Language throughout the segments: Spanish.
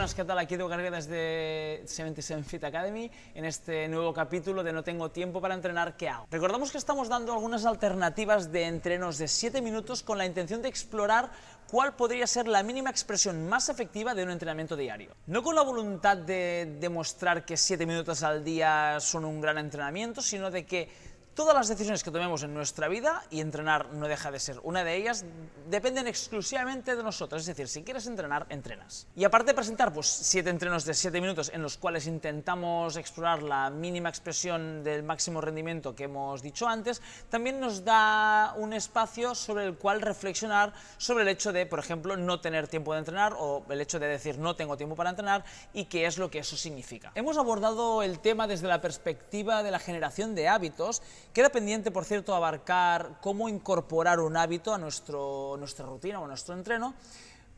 buenas, ¿qué tal? Aquí Edu Garriga desde 77 Fit Academy, en este nuevo capítulo de No tengo tiempo para entrenar, ¿qué hago? Recordamos que estamos dando algunas alternativas de entrenos de 7 minutos con la intención de explorar cuál podría ser la mínima expresión más efectiva de un entrenamiento diario. No con la voluntad de demostrar que 7 minutos al día son un gran entrenamiento, sino de que todas las decisiones que tomemos en nuestra vida, y entrenar no deja de ser una de ellas, dependen exclusivamente de nosotros. Es decir, si quieres entrenar, entrenas. Y aparte de presentar 7 entrenos de 7 minutos en los cuales intentamos explorar la mínima expresión del máximo rendimiento que hemos dicho antes, también nos da un espacio sobre el cual reflexionar sobre el hecho de, por ejemplo, no tener tiempo de entrenar, o el hecho de decir no tengo tiempo para entrenar y qué es lo que eso significa. Hemos abordado el tema desde la perspectiva de la generación de hábitos. Queda pendiente, por cierto, abarcar cómo incorporar un hábito a nuestra rutina o a nuestro entreno,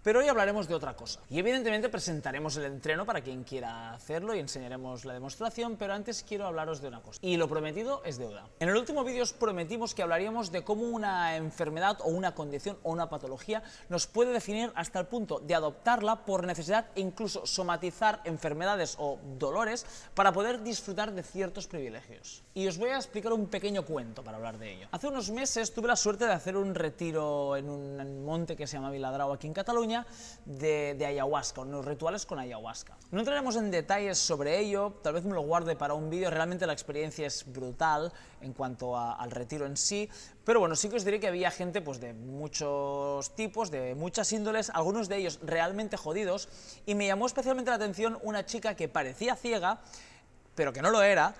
pero hoy hablaremos de otra cosa. Y evidentemente presentaremos el entreno para quien quiera hacerlo y enseñaremos la demostración, pero antes quiero hablaros de una cosa. Y lo prometido es deuda. En el último vídeo os prometimos que hablaríamos de cómo una enfermedad o una condición o una patología nos puede definir hasta el punto de adoptarla por necesidad e incluso somatizar enfermedades o dolores para poder disfrutar de ciertos privilegios. Y os voy a explicar un pequeño cuento para hablar de ello. Hace unos meses tuve la suerte de hacer un retiro en un monte que se llama Viladrau aquí en Cataluña, de ayahuasca, unos rituales con ayahuasca. No entraremos en detalles sobre ello, tal vez me lo guarde para un vídeo. Realmente la experiencia es brutal en cuanto al retiro en sí, pero bueno, sí que os diré que había gente de muchos tipos, de muchas índoles, algunos de ellos realmente jodidos, y me llamó especialmente la atención una chica que parecía ciega, pero que no lo era,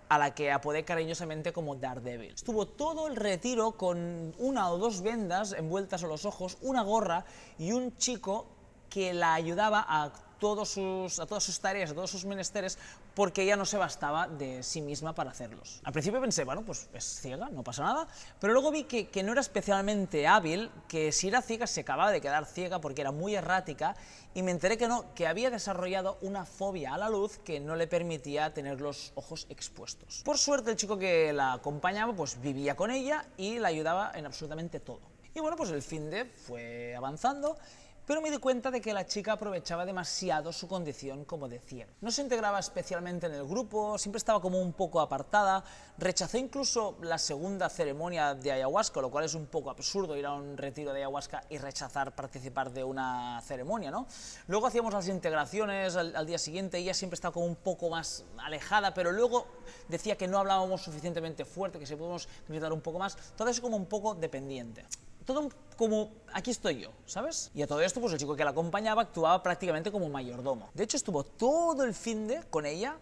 a la que apodé cariñosamente como Daredevil. Estuvo todo el retiro con 1 o 2 vendas envueltas a los ojos, una gorra y un chico que la ayudaba a todas sus tareas, a todos sus menesteres, porque ella no se bastaba de sí misma para hacerlos. Al principio pensé, bueno, pues es ciega, no pasa nada, pero luego vi que no era especialmente hábil, que si era ciega se acababa de quedar ciega porque era muy errática, y me enteré que no, que había desarrollado una fobia a la luz que no le permitía tener los ojos expuestos. Por suerte el chico que la acompañaba vivía con ella y la ayudaba en absolutamente todo. Y bueno, pues el finde fue avanzando, pero me di cuenta de que la chica aprovechaba demasiado su condición como de ciega. No se integraba especialmente en el grupo, siempre estaba como un poco apartada, rechazó incluso la segunda ceremonia de ayahuasca, lo cual es un poco absurdo ir a un retiro de ayahuasca y rechazar participar de una ceremonia, ¿no? Luego hacíamos las integraciones al día siguiente, ella siempre estaba como un poco más alejada, pero luego decía que no hablábamos suficientemente fuerte, que si podemos gritar un poco más, todo eso como un poco dependiente. Todo como, aquí estoy yo, ¿sabes? Y a todo esto, el chico que la acompañaba actuaba prácticamente como mayordomo. De hecho, estuvo todo el finde con ella,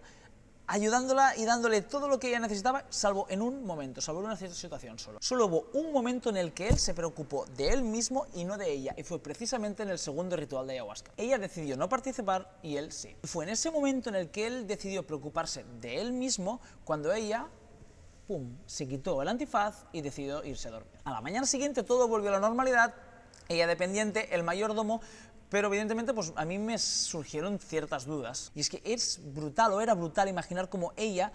ayudándola y dándole todo lo que ella necesitaba, salvo en un momento, salvo en una cierta situación solo. Solo hubo un momento en el que él se preocupó de él mismo y no de ella, y fue precisamente en el segundo ritual de ayahuasca. Ella decidió no participar y él sí. Fue en ese momento en el que él decidió preocuparse de él mismo, cuando ella se quitó el antifaz y decidió irse a dormir. A la mañana siguiente todo volvió a la normalidad, ella dependiente, el mayordomo, pero evidentemente a mí me surgieron ciertas dudas. Y es que es brutal, o era brutal, imaginar cómo ella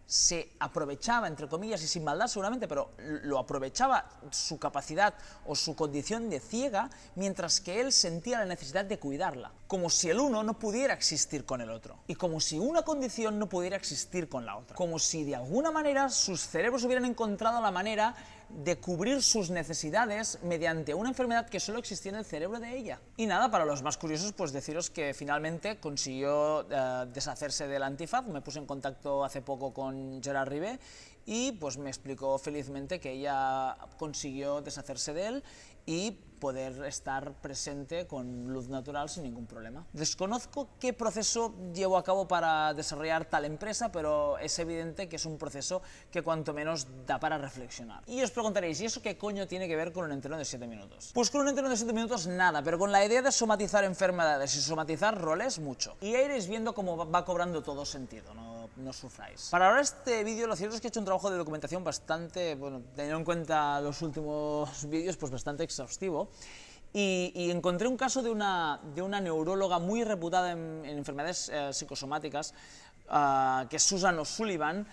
se aprovechaba, entre comillas, y sin maldad seguramente, pero lo aprovechaba su capacidad o su condición de ciega, mientras que él sentía la necesidad de cuidarla, como si el uno no pudiera existir con el otro, y como si una condición no pudiera existir con la otra, como si de alguna manera sus cerebros hubieran encontrado la manera de cubrir sus necesidades mediante una enfermedad que solo existía en el cerebro de ella. Y nada, para los más curiosos, deciros que finalmente consiguió deshacerse del antifaz. Me puse en contacto hace poco con Gerard Ribé y me explicó felizmente que ella consiguió deshacerse de él y poder estar presente con luz natural sin ningún problema. Desconozco qué proceso llevó a cabo para desarrollar tal empresa, pero es evidente que es un proceso que cuanto menos da para reflexionar. Y os preguntaréis, ¿y eso qué coño tiene que ver con un entreno de 7 minutos? Pues con un entreno de 7 minutos nada, pero con la idea de somatizar enfermedades y somatizar roles, mucho. Y ya iréis viendo cómo va cobrando todo sentido, no sufráis. Para ahora este vídeo, lo cierto es que he hecho un trabajo de documentación bastante, teniendo en cuenta los últimos vídeos, bastante exhaustivo. Y encontré un caso de una neuróloga muy reputada en enfermedades psicosomáticas, que es Susan O'Sullivan,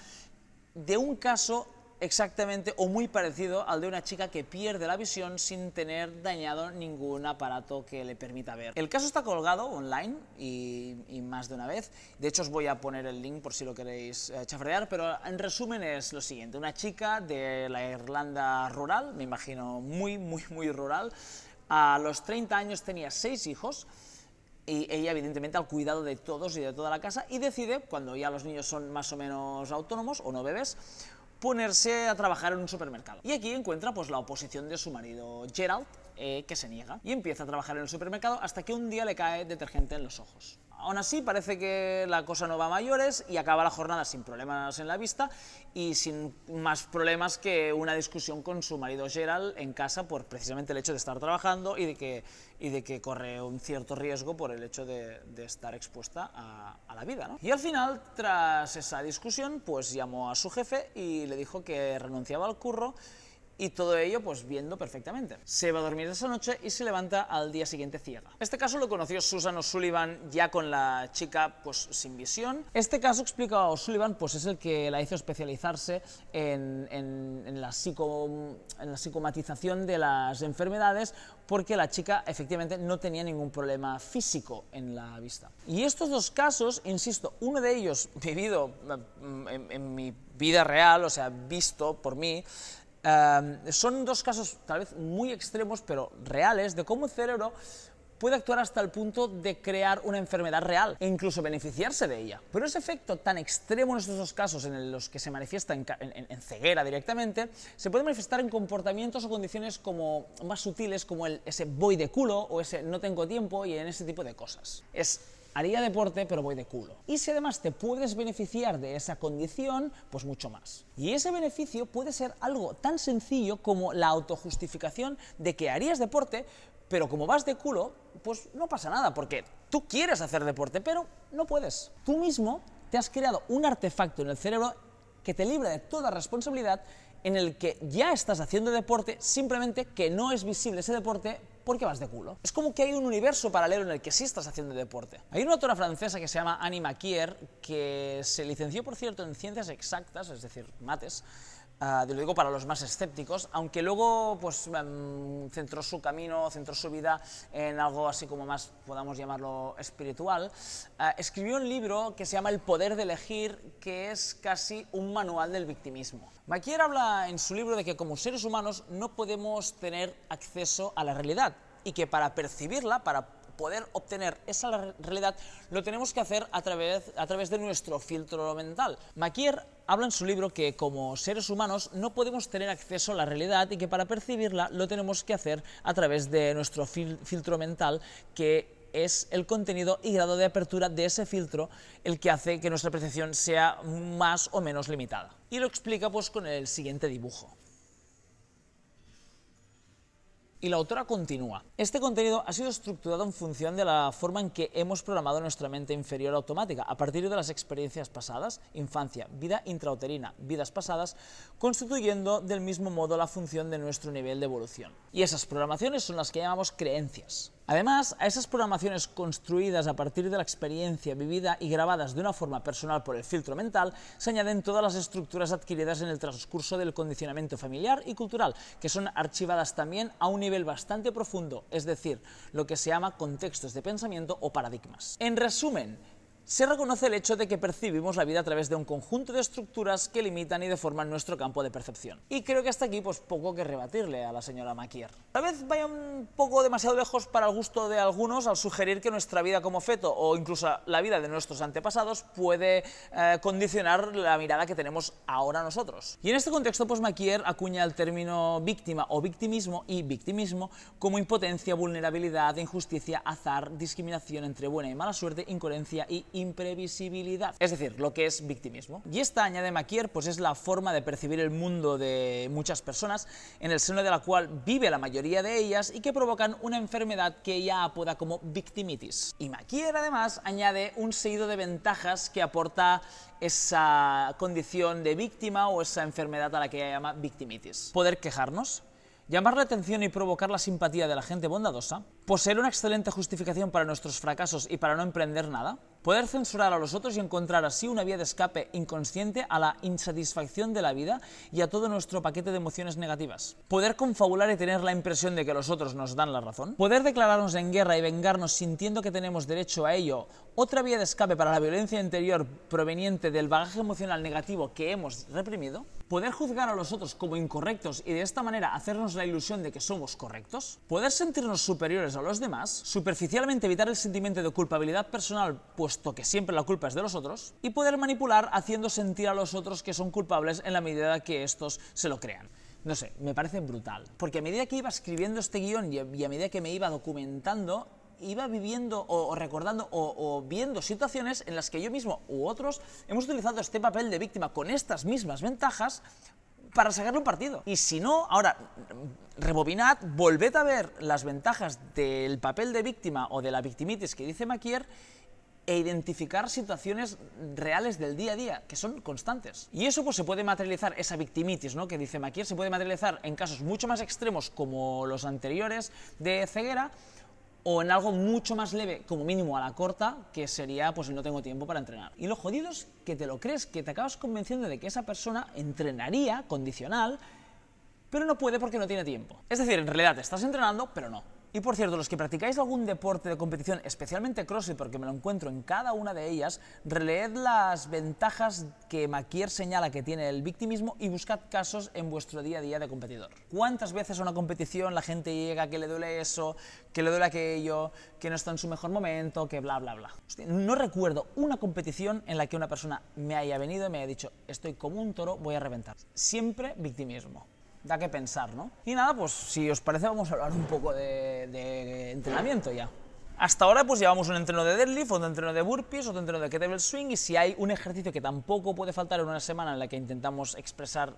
de un caso exactamente o muy parecido al de una chica que pierde la visión sin tener dañado ningún aparato que le permita ver. El caso está colgado online y más de una vez. De hecho, os voy a poner el link por si lo queréis chafrear, pero en resumen es lo siguiente. Una chica de la Irlanda rural, me imagino muy rural, a los 30 años tenía 6 hijos, y ella evidentemente al cuidado de todos y de toda la casa, y decide, cuando ya los niños son más o menos autónomos o no bebés, ponerse a trabajar en un supermercado. Y aquí encuentra pues la oposición de su marido Gerald, que se niega, y empieza a trabajar en el supermercado hasta que un día le cae detergente en los ojos. Aún así parece que la cosa no va a mayores y acaba la jornada sin problemas en la vista y sin más problemas que una discusión con su marido Gerald en casa por precisamente el hecho de estar trabajando y de que corre un cierto riesgo por el hecho de estar expuesta a la vida, ¿no? Y al final, tras esa discusión, pues llamó a su jefe y le dijo que renunciaba al curro, y todo ello pues viendo perfectamente. Se va a dormir esa noche y se levanta al día siguiente ciega. Este caso lo conoció Susan O'Sullivan ya con la chica pues sin visión. Este caso, explica a O'Sullivan, pues es el que la hizo especializarse en la psicomatización de las enfermedades, porque la chica efectivamente no tenía ningún problema físico en la vista. Y estos dos casos, insisto, uno de ellos vivido en mi vida real, o sea, visto por mí, son dos casos tal vez muy extremos, pero reales, de cómo el cerebro puede actuar hasta el punto de crear una enfermedad real e incluso beneficiarse de ella. Pero ese efecto tan extremo en estos dos casos, en los que se manifiesta en ceguera directamente, se puede manifestar en comportamientos o condiciones como más sutiles, como ese voy de culo o ese no tengo tiempo, y en ese tipo de cosas. Haría deporte, pero voy de culo. Y si además te puedes beneficiar de esa condición, pues mucho más. Y ese beneficio puede ser algo tan sencillo como la autojustificación de que harías deporte, pero como vas de culo, pues no pasa nada, porque tú quieres hacer deporte, pero no puedes. Tú mismo te has creado un artefacto en el cerebro que te libra de toda responsabilidad, en el que ya estás haciendo deporte, simplemente que no es visible ese deporte porque vas de culo. Es como que hay un universo paralelo en el que sí estás haciendo deporte. Hay una autora francesa que se llama Annie Maquier, que se licenció, por cierto, en ciencias exactas, es decir, mates, lo digo para los más escépticos, aunque luego pues centró su camino, centró su vida en algo así como más, podamos llamarlo, espiritual. Escribió un libro que se llama El poder de elegir, que es casi un manual del victimismo. Maquier habla en su libro de que como seres humanos no podemos tener acceso a la realidad, y que para percibirla, para poder obtener esa realidad, lo tenemos que hacer a través de nuestro filtro mental. Maquier habla en su libro que como seres humanos no podemos tener acceso a la realidad, y que para percibirla lo tenemos que hacer a través de nuestro filtro mental, que es el contenido y grado de apertura de ese filtro el que hace que nuestra percepción sea más o menos limitada. Y lo explica pues con el siguiente dibujo. Y la autora continúa. Este contenido ha sido estructurado en función de la forma en que hemos programado nuestra mente inferior automática, a partir de las experiencias pasadas, infancia, vida intrauterina, vidas pasadas, constituyendo del mismo modo la función de nuestro nivel de evolución. Y esas programaciones son las que llamamos creencias. Además, a esas programaciones construidas a partir de la experiencia vivida y grabadas de una forma personal por el filtro mental, se añaden todas las estructuras adquiridas en el transcurso del condicionamiento familiar y cultural, que son archivadas también a un nivel bastante profundo, es decir, lo que se llama contextos de pensamiento o paradigmas. En resumen, se reconoce el hecho de que percibimos la vida a través de un conjunto de estructuras que limitan y deforman nuestro campo de percepción. Y creo que hasta aquí pues poco que rebatirle a la señora Maquier. Tal vez vaya un poco demasiado lejos para el gusto de algunos al sugerir que nuestra vida como feto, o incluso la vida de nuestros antepasados, puede condicionar la mirada que tenemos ahora nosotros. Y en este contexto pues Maquier acuña el término víctima o victimismo y victimismo como impotencia, vulnerabilidad, injusticia, azar, discriminación entre buena y mala suerte, incoherencia y imprevisibilidad, es decir, lo que es victimismo. Y esta, añade Maquier, pues es la forma de percibir el mundo de muchas personas, en el seno de la cual vive la mayoría de ellas, y que provocan una enfermedad que ella apoda como victimitis. Y Maquier además añade un seguido de ventajas que aporta esa condición de víctima o esa enfermedad a la que ella llama victimitis. Poder quejarnos, llamar la atención y provocar la simpatía de la gente bondadosa, poseer una excelente justificación para nuestros fracasos y para no emprender nada, poder censurar a los otros y encontrar así una vía de escape inconsciente a la insatisfacción de la vida y a todo nuestro paquete de emociones negativas, poder confabular y tener la impresión de que los otros nos dan la razón, poder declararnos en guerra y vengarnos sintiendo que tenemos derecho a ello, otra vía de escape para la violencia interior proveniente del bagaje emocional negativo que hemos reprimido, poder juzgar a los otros como incorrectos y de esta manera hacernos la ilusión de que somos correctos, poder sentirnos superiores a los demás, superficialmente evitar el sentimiento de culpabilidad personal, puesto que siempre la culpa es de los otros, y poder manipular haciendo sentir a los otros que son culpables en la medida que estos se lo crean. No sé, me parece brutal, porque a medida que iba escribiendo este guión y a medida que me iba documentando, iba viviendo o recordando o viendo situaciones en las que yo mismo u otros hemos utilizado este papel de víctima con estas mismas ventajas para sacarle un partido. Y si no, ahora, rebobinad, volved a ver las ventajas del papel de víctima o de la victimitis que dice Maquier e identificar situaciones reales del día a día, que son constantes. Y eso pues se puede materializar, esa victimitis, ¿no?, que dice Maquier, se puede materializar en casos mucho más extremos como los anteriores de ceguera, o en algo mucho más leve, como mínimo a la corta, que sería, pues no tengo tiempo para entrenar. Y lo jodido es que te lo crees, que te acabas convenciendo de que esa persona entrenaría, condicional, pero no puede porque no tiene tiempo. Es decir, en realidad estás entrenando, pero no. Y por cierto, los que practicáis algún deporte de competición, especialmente CrossFit, porque me lo encuentro en cada una de ellas, releed las ventajas que Maquier señala que tiene el victimismo y buscad casos en vuestro día a día de competidor. ¿Cuántas veces a una competición la gente llega que le duele eso, que le duele aquello, que no está en su mejor momento, que bla, bla, bla? Hostia, no recuerdo una competición en la que una persona me haya venido y me haya dicho estoy como un toro, voy a reventar. Siempre victimismo. Da que pensar, ¿no? Y nada, pues si os parece vamos a hablar un poco de entrenamiento ya. Hasta ahora pues llevamos un entreno de deadlift, otro entreno de burpees, otro entreno de kettlebell swing, y si hay un ejercicio que tampoco puede faltar en una semana en la que intentamos expresar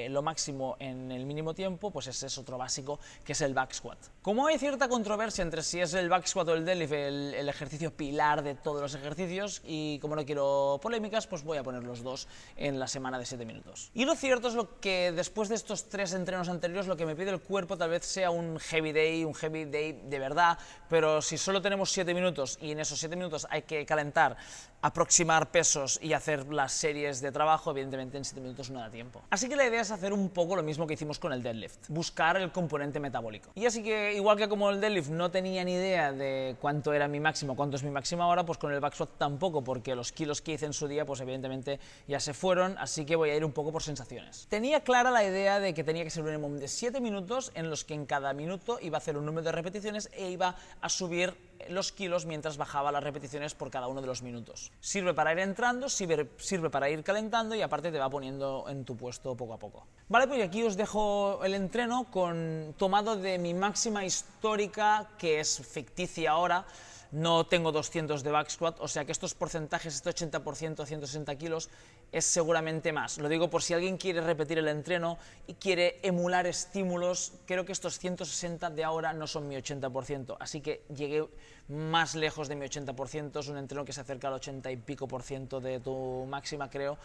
lo máximo en el mínimo tiempo, pues ese es otro básico, que es el back squat. Como hay cierta controversia entre si es el back squat o el deadlift el ejercicio pilar de todos los ejercicios, y como no quiero polémicas, pues voy a poner los dos en la semana de 7 minutos. Y lo cierto es lo que después de estos 3 entrenos anteriores, lo que me pide el cuerpo tal vez sea un heavy day de verdad, pero si solo tenemos 7 minutos y en esos 7 minutos hay que calentar, aproximar pesos y hacer las series de trabajo, evidentemente en 7 minutos no da tiempo. Así que la idea es hacer un poco lo mismo que hicimos con el deadlift, buscar el componente metabólico. Y así que, igual que como el deadlift no tenía ni idea de cuánto era mi máximo, cuánto es mi máximo ahora, pues con el back squat tampoco, porque los kilos que hice en su día, pues evidentemente ya se fueron, así que voy a ir un poco por sensaciones. Tenía clara la idea de que tenía que ser un minimum de 7 minutos en los que en cada minuto iba a hacer un número de repeticiones e iba a subir los kilos mientras bajaba las repeticiones por cada uno de los minutos. Sirve para ir entrando, sirve para ir calentando y aparte te va poniendo en tu puesto poco a poco. Vale, pues aquí os dejo el entreno tomado de mi máxima histórica, que es ficticia ahora. No tengo 200 de back squat, o sea que estos porcentajes, este 80%, 160 kilos, es seguramente más. Lo digo por si alguien quiere repetir el entreno y quiere emular estímulos. Creo que estos 160 de ahora no son mi 80%, así que llegué más lejos de mi 80%, es un entreno que se acerca al 80 y pico % de tu máxima, creo.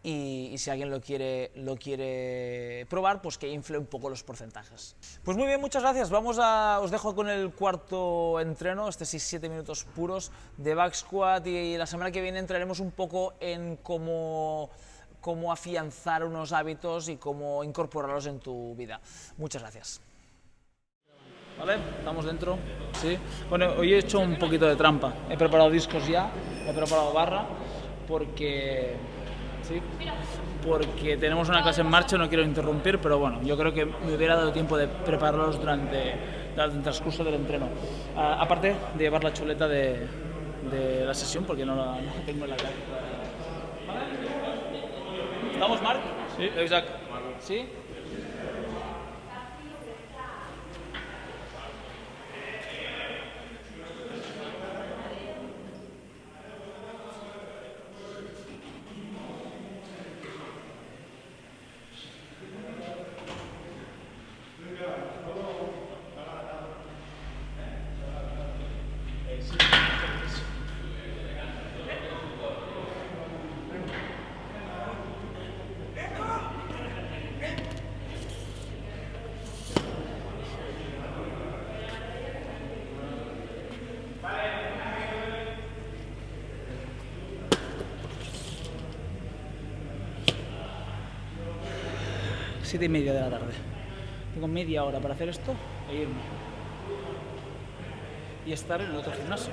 Y si alguien lo quiere probar, pues que infle un poco los porcentajes. Pues muy bien, muchas gracias. Os dejo con el cuarto entreno, este sí, 7 minutos puros de back squat, y la semana que viene entraremos un poco en cómo afianzar unos hábitos y cómo incorporarlos en tu vida. Muchas gracias. Vale, estamos dentro, sí. Bueno, hoy he hecho un poquito de trampa. He preparado discos ya, he preparado barra, porque tenemos una clase en marcha, no quiero interrumpir, pero bueno, yo creo que me hubiera dado tiempo de prepararlos durante el transcurso del entreno. Aparte de llevar la chuleta de la sesión, porque no la tengo en la cara. ¿Estamos, Marc? Sí. Exacto. ¿Sí? 7:30 de la tarde. Tengo media hora para hacer esto e irme. Y estar en el otro gimnasio.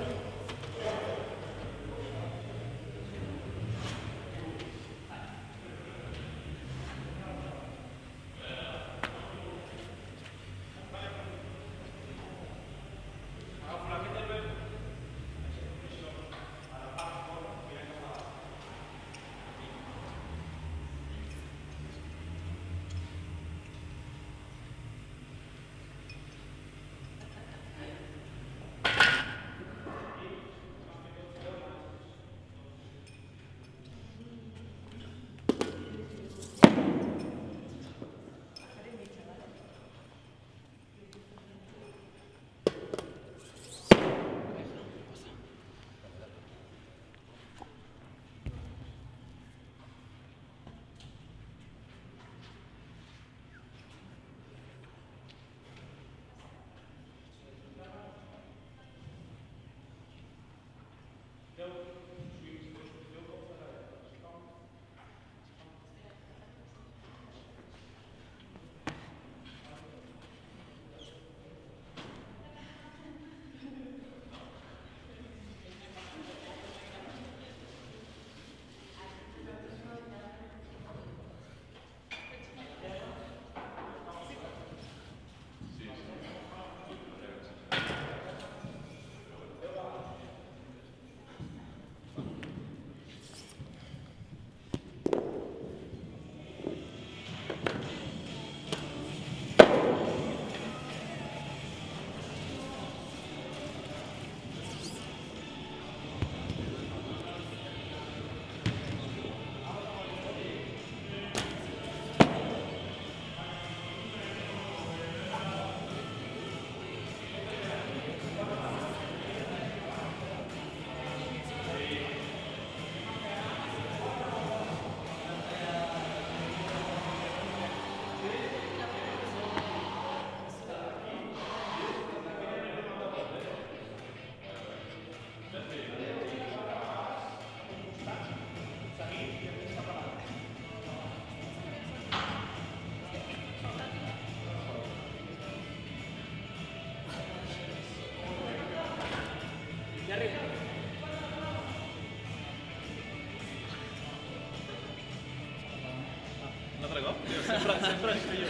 Sempre escriu.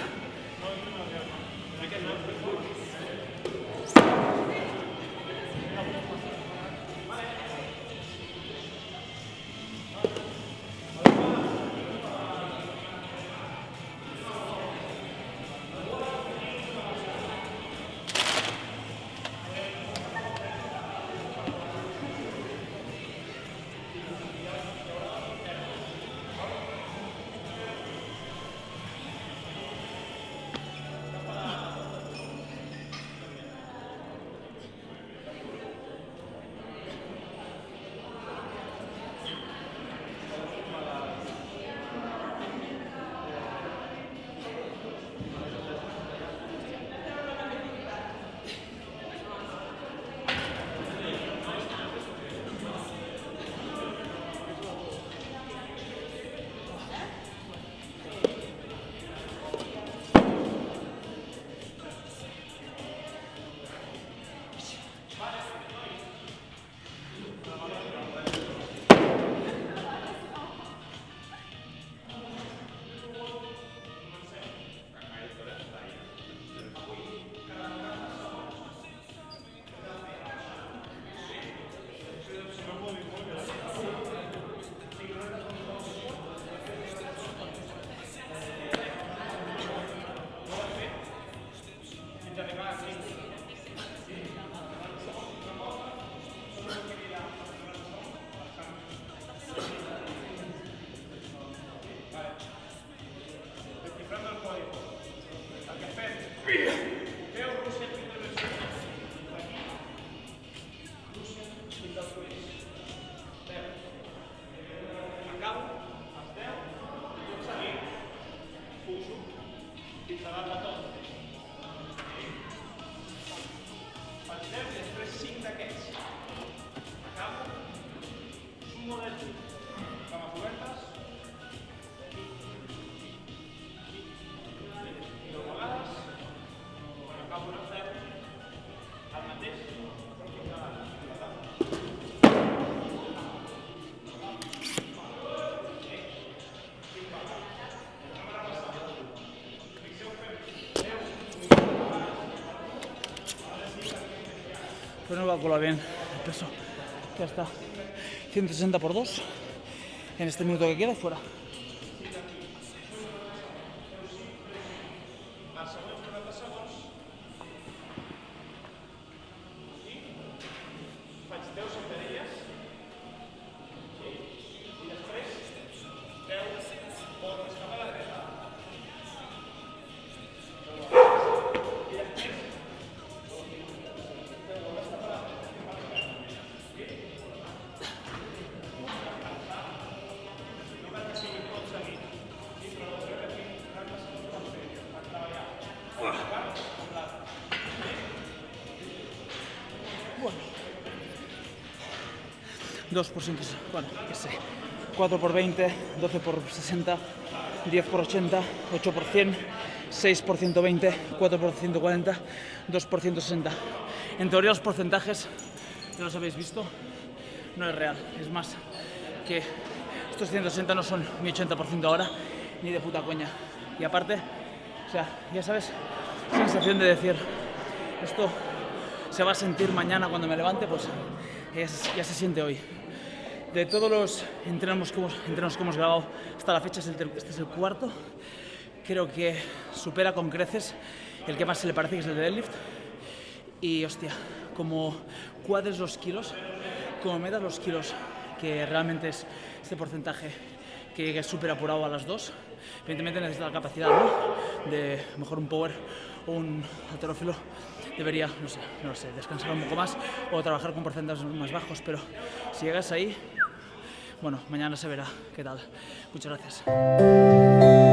pero no calculo bien el peso. Ya está. 160 por 2 en este minuto que queda y fuera. Bueno, 2 por 100, bueno, qué sé, 4 por 20, 12 por 60, 10 por 80, 8 por 100, 6 por 120, 4 por 140, 2 por 160. En teoría los porcentajes, ya los habéis visto, no es real. Es más, que estos 160 no son mi 80% ahora, ni de puta coña. Y aparte, o sea, ya sabes, sensación de decir, esto se va a sentir mañana cuando me levante, pues ya se siente hoy. De todos los entrenos que hemos grabado hasta la fecha, este es el cuarto. Creo que supera con creces el que más se le parece, que es el de deadlift. Y hostia, como cuadres los kilos, como metas los kilos, que realmente es este porcentaje que es súper apurado a las dos, evidentemente necesita la capacidad, ¿no? De mejor un power o un halterófilo debería, no sé, descansar un poco más o trabajar con porcentajes más bajos, pero si llegas ahí, bueno, mañana se verá qué tal. Muchas gracias.